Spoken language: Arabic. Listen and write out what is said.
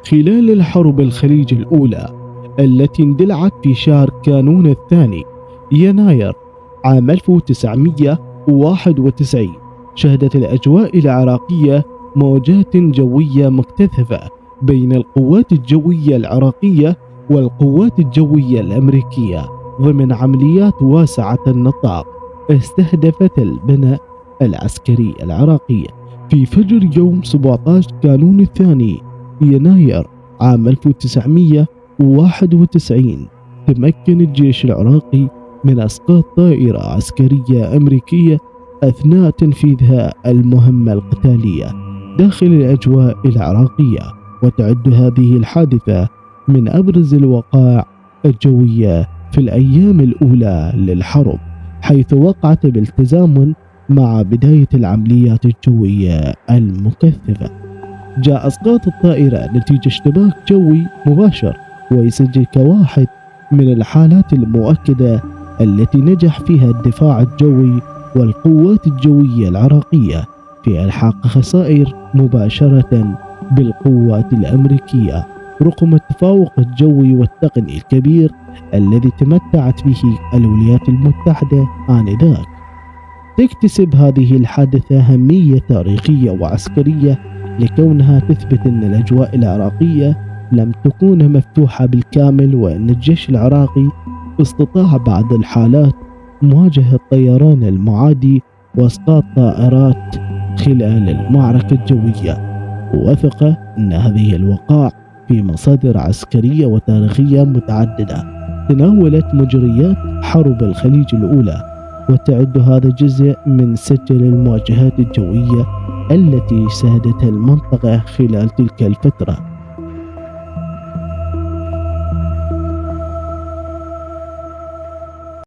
خلال الحرب الخليج الأولى التي اندلعت في شهر كانون الثاني يناير عام 1991، شهدت الأجواء العراقية مواجهات جوية مكثفة بين القوات الجوية العراقية والقوات الجوية الأمريكية ضمن عمليات واسعة النطاق استهدفت البنى العسكري العراقي. في فجر يوم 17 كانون الثاني يناير عام 1991 تمكن الجيش العراقي من إسقاط طائرة عسكرية أمريكية أثناء تنفيذها المهمة القتالية داخل الأجواء العراقية، وتعد هذه الحادثة من أبرز الوقائع الجوية في الأيام الأولى للحرب، حيث وقعت بالتزامن مع بداية العمليات الجوية المكثفة. جاء إسقاط الطائرة نتيجة اشتباك جوي مباشر، ويسجل كواحد من الحالات المؤكدة التي نجح فيها الدفاع الجوي والقوات الجوية العراقية في إلحاق خسائر مباشرة بالقوات الأمريكية، رغم التفوق الجوي والتقني الكبير الذي تمتعت به الولايات المتحدة آنذاك. تكتسب هذه الحادثة أهمية تاريخية وعسكرية لكونها تثبت أن الأجواء العراقية لم تكون مفتوحة بالكامل، وأن الجيش العراقي استطاع بعض الحالات مواجهة الطيران المعادي واسقاط طائرات خلال المعركة الجوية. ووثق أن هذه الوقائع في مصادر عسكرية وتاريخية متعددة تناولت مجريات حرب الخليج الأولى، وتعد هذا جزء من سجل المواجهات الجوية التي شهدتها المنطقة خلال تلك الفترة.